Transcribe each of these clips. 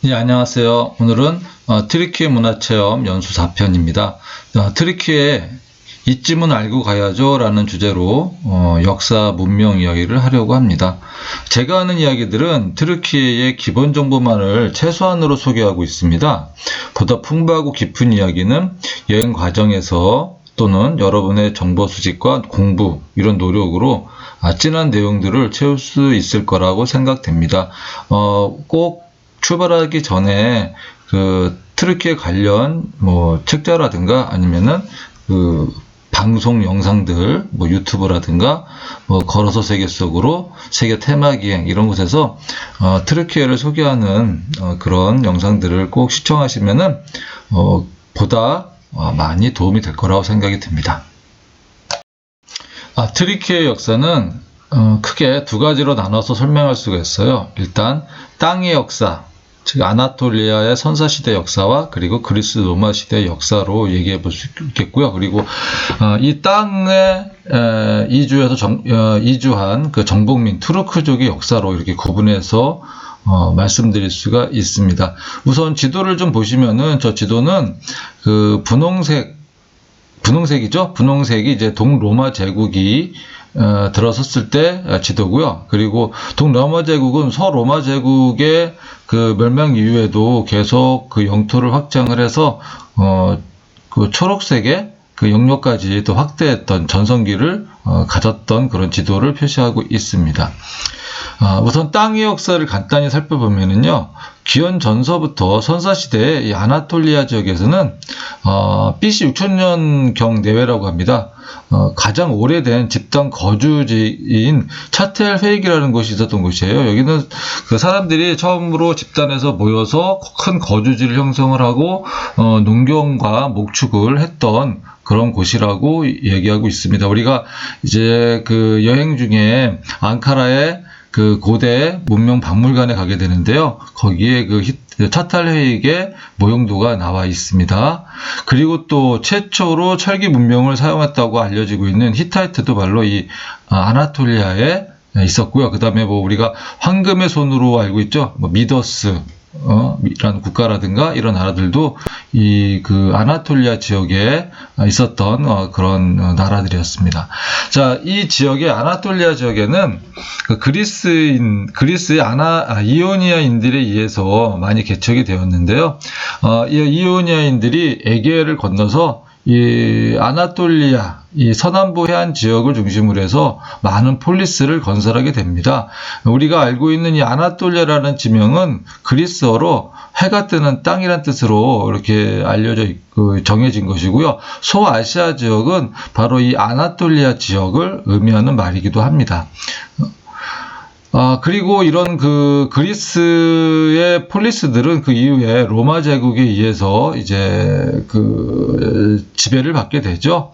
예, 안녕하세요. 오늘은 트리키예 문화체험 연수 4편입니다. 트리키예 이쯤은 알고 가야죠 라는 주제로 역사 문명 이야기를 하려고 합니다. 제가 하는 이야기들은 트리키예의 기본 정보만을 최소한으로 소개하고 있습니다. 보다 풍부하고 깊은 이야기는 여행 과정에서 또는 여러분의 정보 수집과 공부 이런 노력으로 진한 내용들을 채울 수 있을 거라고 생각됩니다. 꼭 출발하기 전에 그 트리키예 관련 책자라든가 아니면은 그 방송 영상들 유튜브라든가 걸어서 세계 속으로 세계 테마 기행 이런 곳에서 트리키예를 소개하는 그런 영상들을 꼭 시청하시면은 보다 많이 도움이 될 거라고 생각이 듭니다. 트리키예 역사는 크게 두 가지로 나눠서 설명할 수가 있어요. 일단 땅의 역사, 즉 아나톨리아의 선사시대 역사와 그리고 그리스 로마 시대 역사로 얘기해 볼 수 있겠고요. 그리고 이 땅에 이주해서 이주한 그 정복민 투르크족의 역사로 이렇게 구분해서 말씀드릴 수가 있습니다. 우선 지도를 좀 보시면은 저 지도는 그 분홍색이죠. 분홍색이 이제 동로마 제국이 들어섰을 때 지도고요. 그리고 동로마 제국은 서로마 제국의 그 멸망 이후에도 계속 그 영토를 확장을 해서 그 초록색의 그 영역까지 또 확대했던 전성기를 가졌던 그런 지도를 표시하고 있습니다. 우선 땅의 역사를 간단히 살펴보면은요, 기원 전서부터 선사시대의 이 아나톨리아 지역에서는 BC 6000년경 내외라고 합니다. 가장 오래된 집단 거주지인 차텔 회익이라는 곳이 있었던 곳이에요. 여기는 그 사람들이 처음으로 집단에서 모여서 큰 거주지를 형성을 하고 농경과 목축을 했던 그런 곳이라고 얘기하고 있습니다. 우리가 이제 그 여행 중에 앙카라에 그 고대 문명 박물관에 가게 되는데요. 거기에 그 차탈 회익의 모형도가 나와 있습니다. 그리고 또 최초로 철기 문명을 사용했다고 알려지고 있는 히타이트도 바로 이 아나톨리아에 있었고요. 그 다음에 우리가 황금의 손으로 알고 있죠. 미더스 이라는 국가라든가 이런 나라들도 이 그 아나톨리아 지역에 있었던 그런 나라들이었습니다. 자, 이 지역의 아나톨리아 지역에는 그 그리스의 이오니아인들에 의해서 많이 개척이 되었는데요. 이 이오니아인들이 에게해를 건너서 이 아나톨리아, 이 서남부 해안 지역을 중심으로 해서 많은 폴리스를 건설하게 됩니다. 우리가 알고 있는 이 아나톨리아라는 지명은 그리스어로 해가 뜨는 땅이란 뜻으로 이렇게 알려져 있고 정해진 것이고요. 소아시아 지역은 바로 이 아나톨리아 지역을 의미하는 말이기도 합니다. 그리고 이런 그 그리스의 폴리스들은 그 이후에 로마 제국에 의해서 이제 그 지배를 받게 되죠.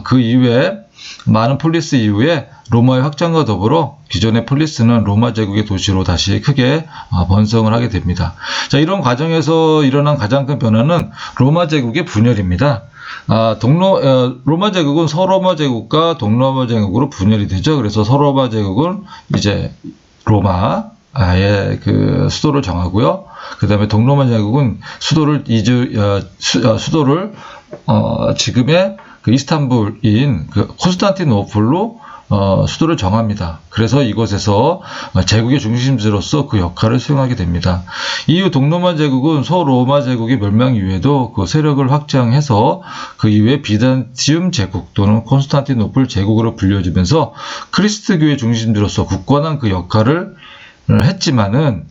그 이후에 많은 폴리스 이후에 로마의 확장과 더불어 기존의 폴리스는 로마 제국의 도시로 다시 크게 번성을 하게 됩니다. 자, 이런 과정에서 일어난 가장 큰 변화는 로마 제국의 분열입니다. 로마 제국은 서로마 제국과 동로마 제국으로 분열이 되죠. 그래서 서로마 제국은 이제 로마의 그 수도를 정하고요. 그 다음에 동로마 제국은 수도를 지금의 그 이스탄불인 그 콘스탄티노플로 수도를 정합니다. 그래서 이곳에서 제국의 중심지로서 그 역할을 수행하게 됩니다. 이후 동로마 제국은 서로마 제국의 멸망 이후에도 그 세력을 확장해서 그 이후에 비잔티움 제국 또는 콘스탄티노플 제국으로 불려지면서 그리스도교의 중심지로서 굳건한 그 역할을 했지만은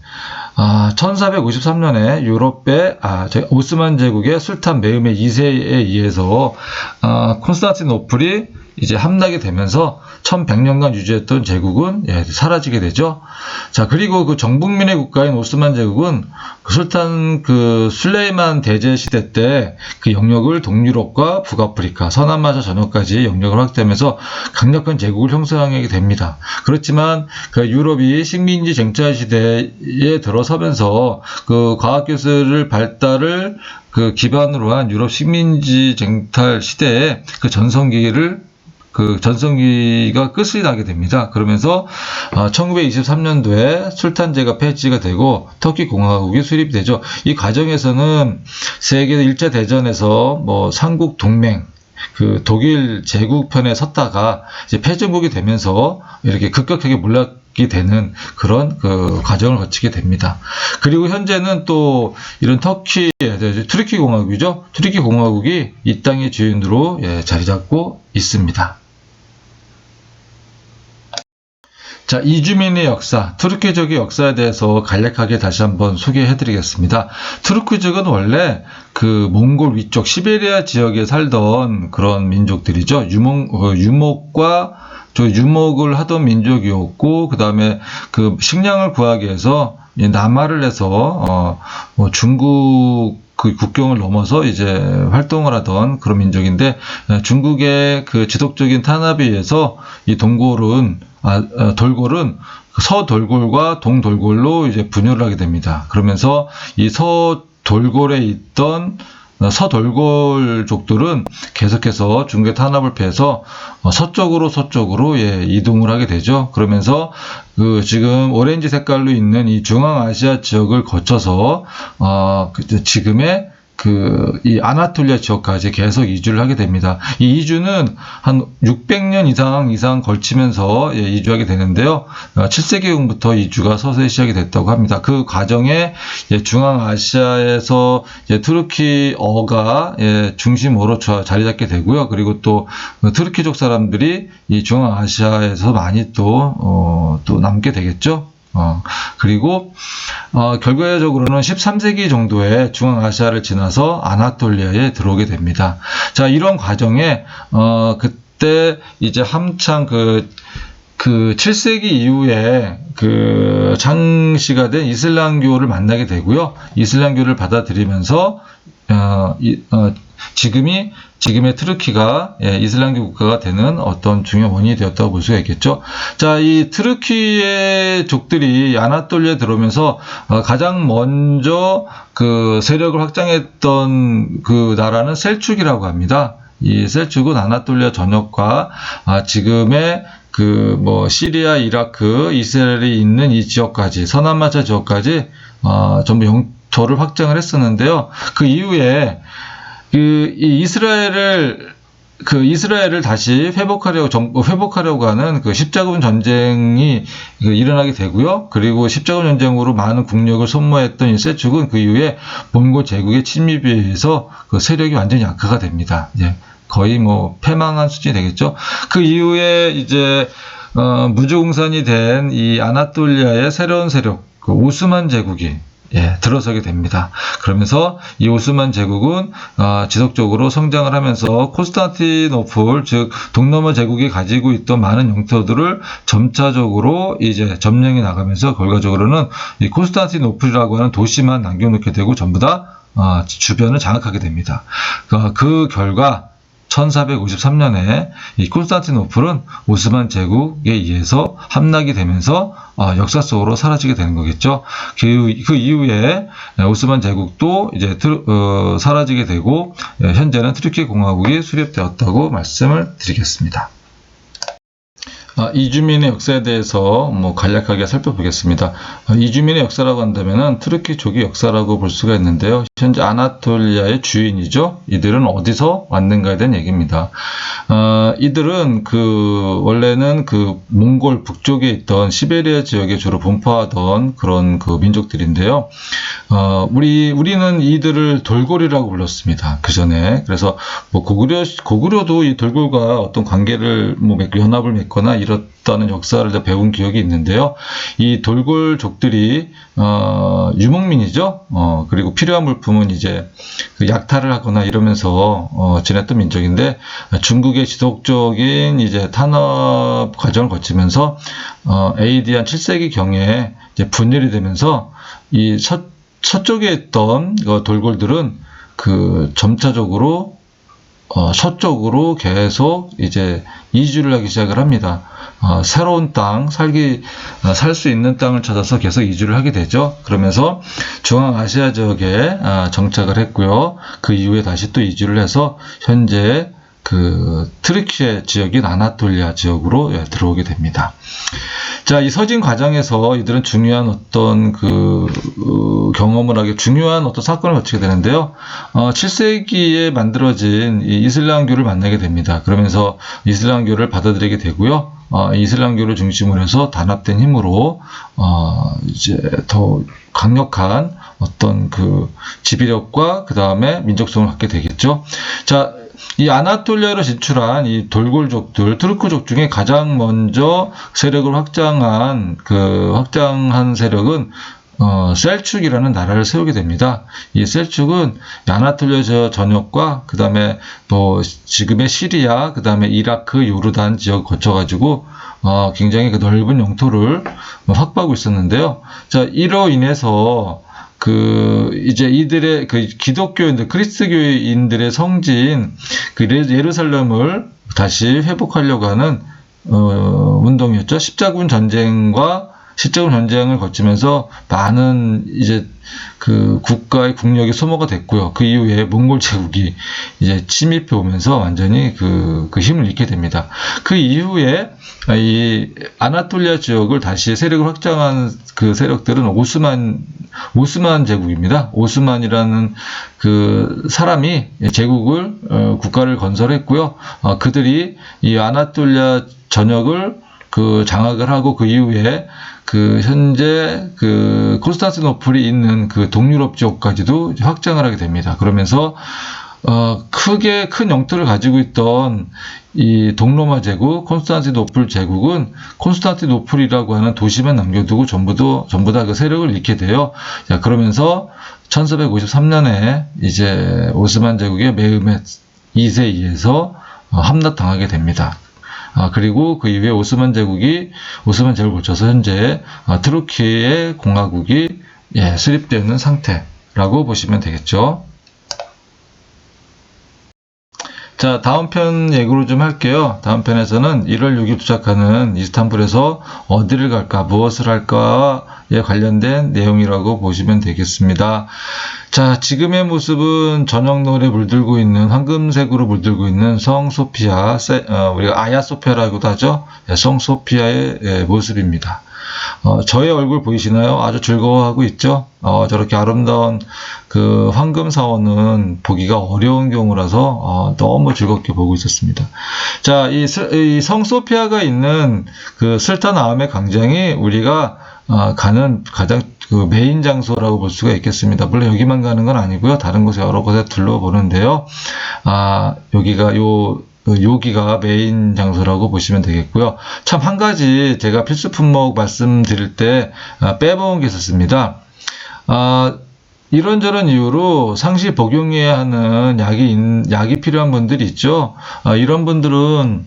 1453년에 유럽의 오스만 제국의 술탄 메흐메 2세에 의해서 콘스탄티노플이 이제 함락이 되면서 1100년간 유지했던 제국은 사라지게 되죠. 자, 그리고 그 정복민의 국가인 오스만 제국은 그 술탄 그 술레이만 대제 시대 때 그 영역을 동유럽과 북아프리카, 서남아시아 전역까지 영역을 확대하면서 강력한 제국을 형성하게 됩니다. 그렇지만 그 유럽이 식민지 쟁취 시대에 들어서면서 그 과학기술을 발달을 그 기반으로 한 유럽 식민지 쟁탈 시대에 그 전성기를 그 전성기가 끝이 나게 됩니다. 그러면서 1923년도에 술탄제가 폐지가 되고 터키 공화국이 수립이 되죠. 이 과정에서는 세계 1차 대전에서 뭐 삼국 동맹, 독일 제국 편에 섰다가 이제 패전국이 되면서 이렇게 급격하게 몰락이 되는 그런 그 과정을 거치게 됩니다. 그리고 현재는 또 이런 투르키 공화국이죠. 투르키 공화국이 이 땅의 주인으로 자리 잡고 있습니다. 자, 이주민의 역사, 투르키족의 역사에 대해서 간략하게 다시 한번 소개해 드리겠습니다. 투르키족은 원래 그 몽골 위쪽 시베리아 지역에 살던 그런 민족들이죠. 유목을 하던 민족이었고, 그 다음에 그 식량을 구하기 위해서 남하를 해서 중국 그 국경을 넘어서 이제 활동을 하던 그런 민족인데, 중국의 그 지속적인 탄압에 의해서 이 돌골은 서돌골과 동돌골로 이제 분열을 하게 됩니다. 그러면서 이 서돌골에 있던 서돌골족들은 계속해서 중국의 탄압을 피해서 서쪽으로 이동을 하게 되죠. 그러면서 그 지금 오렌지 색깔로 있는 이 중앙아시아 지역을 거쳐서 지금의 이 아나톨리아 지역까지 계속 이주를 하게 됩니다. 이 이주는 한 600년 이상 걸치면서 이주하게 되는데요. 7세기경부터 이주가 서서히 시작이 됐다고 합니다. 그 과정에 중앙아시아에서 투르키어가 중심으로 자리 잡게 되고요. 그리고 또 투르키족 사람들이 이 중앙아시아에서 많이 또 남게 되겠죠. 그리고 결과적으로는 13세기 정도에 중앙아시아를 지나서 아나톨리아에 들어오게 됩니다. 자, 이런 과정에 그때 이제 한창 그 7세기 이후에 그 창시가 된 이슬람교를 만나게 되고요. 이슬람교를 받아들이면서 지금의 투르키가 이슬람교 국가가 되는 어떤 중요한 원인이 되었다고 볼 수가 있겠죠. 자, 이 투르키의 족들이 아나톨리아에 들어오면서 가장 먼저 그 세력을 확장했던 그 나라는 셀축이라고 합니다. 이 셀축은 아나톨리아 전역과 지금의 시리아, 이라크, 이스라엘이 있는 이 지역까지, 서남아시아 지역까지 전부 영토를 확장을 했었는데요. 그 이후에 이 이스라엘을 다시 회복하려고 하는 그 십자군 전쟁이 일어나게 되고요. 그리고 십자군 전쟁으로 많은 국력을 소모했던 이 셀축은 그 이후에 몽골 제국의 침입에 의해서 그 세력이 완전히 약화가 됩니다. 거의 패망한 수준이 되겠죠. 그 이후에 이제 무주공산이 된 이 아나톨리아의 새로운 세력, 그 오스만 제국이 들어서게 됩니다. 그러면서 이 오스만 제국은 지속적으로 성장을 하면서 콘스탄티노플, 즉 동로마 제국이 가지고 있던 많은 영토들을 점차적으로 이제 점령해 나가면서 결과적으로는 이 콘스탄티노플이라고 하는 도시만 남겨놓게 되고 전부 다 주변을 장악하게 됩니다. 그 결과 1453년에 이 콘스탄티노플은 오스만 제국에 의해서 함락이 되면서 역사 속으로 사라지게 되는 거겠죠. 그 이후에 오스만 제국도 이제 사라지게 되고 현재는 투르키 공화국이 수립되었다고 말씀을 드리겠습니다. 이주민의 역사에 대해서 간략하게 살펴보겠습니다. 이주민의 역사라고 한다면은 투르키족의 역사라고 볼 수가 있는데요. 현재 아나톨리아의 주인이죠. 이들은 어디서 왔는가에 대한 얘기입니다. 이들은 원래는 몽골 북쪽에 있던 시베리아 지역에 주로 분포하던 그런 민족들인데요. 우리는 이들을 돌골이라고 불렀습니다. 그 전에. 그래서 고구려도 이 돌골과 어떤 관계를 연합을 맺거나 이렇다는 역사를 배운 기억이 있는데요. 이 돌골족들이 유목민이죠. 그리고 필요한 물품은 이제 약탈을 하거나 이러면서 지냈던 민족인데 중국의 지속적인 이제 탄압 과정을 거치면서 AD 한 7세기 경에 이제 분열이 되면서 이 서쪽에 있던 돌골들은 점차적으로 서쪽으로 계속 이제 이주를 하기 시작을 합니다. 새로운 땅, 살 수 있는 땅을 찾아서 계속 이주를 하게 되죠. 그러면서 중앙아시아 지역에 정착을 했고요. 그 이후에 다시 또 이주를 해서 현재 그 트르키예 지역인 아나톨리아 지역으로 들어오게 됩니다. 자, 이 서진 과정에서 이들은 중요한 어떤 경험을 하게 중요한 어떤 사건을 거치게 되는데요. 7세기에 만들어진 이 이슬람교를 만나게 됩니다. 그러면서 이슬람교를 받아들이게 되고요. 이슬람교를 중심으로 해서 단합된 힘으로 이제 더 강력한 어떤 그 지배력과 그 다음에 민족성을 갖게 되겠죠. 자, 이 아나톨리아로 진출한 이 돌골족들, 투르크족 중에 가장 먼저 세력을 확장한 세력은 셀축이라는 나라를 세우게 됩니다. 이 셀축은 아나톨리아 전역과 그 다음에 뭐 지금의 시리아, 그 다음에 이라크, 요르단 지역 거쳐가지고 굉장히 그 넓은 영토를 확보하고 있었는데요. 자, 이로 인해서 이제 이들의 기독교인들, 그리스도교인들의 성지인 예루살렘을 다시 회복하려고 하는 운동이었죠. 십자군 전쟁을 거치면서 많은 이제 국가의 국력이 소모가 됐고요. 그 이후에 몽골 제국이 이제 침입해 오면서 완전히 그 힘을 잃게 됩니다. 그 이후에 이 아나톨리아 지역을 다시 세력을 확장한 그 세력들은 오스만 제국입니다. 오스만이라는 사람이 국가를 건설했고요. 그들이 이 아나톨리아 전역을 장악을 하고 그 이후에 현재 콘스탄티노플이 있는 동유럽 지역까지도 확장을 하게 됩니다. 그러면서 크게 큰 영토를 가지고 있던 이 동로마 제국, 콘스탄티노플 제국은 콘스탄티노플이라고 하는 도시만 남겨두고 전부 다 그 세력을 잃게 돼요. 자, 그러면서 1453년에 이제 오스만 제국의 메흐메트 2세에 의해서 함락당하게 됩니다. 그리고 그 이후에 오스만 제국을 거쳐서 현재 트르키예 공화국이 수립되어 있는 상태라고 보시면 되겠죠. 자, 다음 편 얘기로 좀 할게요. 다음 편에서는 1월 6일 도착하는 이스탄불에서 어디를 갈까, 무엇을 할까에 관련된 내용이라고 보시면 되겠습니다. 자, 지금의 모습은 저녁노을에 물들고 있는, 황금색으로 물들고 있는 성 소피아, 우리가 아야 소피아라고도 하죠. 성 소피아의 모습입니다. 저의 얼굴 보이시나요? 아주 즐거워하고 있죠? 저렇게 아름다운 황금 사원은 보기가 어려운 경우라서 너무 즐겁게 보고 있었습니다. 자, 이 성 소피아가 있는 슬타나함의 광장이 우리가 가는 가장 메인 장소라고 볼 수가 있겠습니다. 물론 여기만 가는 건 아니고요. 다른 곳에 여러 곳에 둘러보는데요. 여기가 메인 장소라고 보시면 되겠고요. 참 한 가지 제가 필수 품목 말씀드릴 때 빼먹은 게 있었습니다. 이런저런 이유로 상시 복용해야 하는 약이 필요한 분들이 있죠. 이런 분들은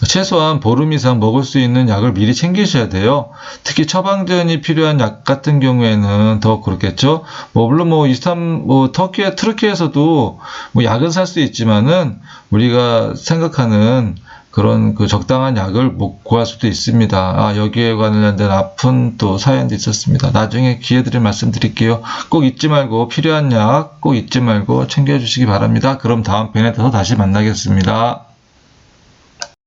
최소한 보름 이상 먹을 수 있는 약을 미리 챙기셔야 돼요. 특히 처방전이 필요한 약 같은 경우에는 더 그렇겠죠. 물론 트르키에서도 약은 살 수 있지만은 우리가 생각하는 그런 적당한 약을 못 구할 수도 있습니다. 여기에 관련된 아픈 또 사연도 있었습니다. 나중에 기회 되면 말씀드릴게요. 꼭 잊지 말고 필요한 약 꼭 잊지 말고 챙겨주시기 바랍니다. 그럼 다음 편에 더 다시 만나겠습니다.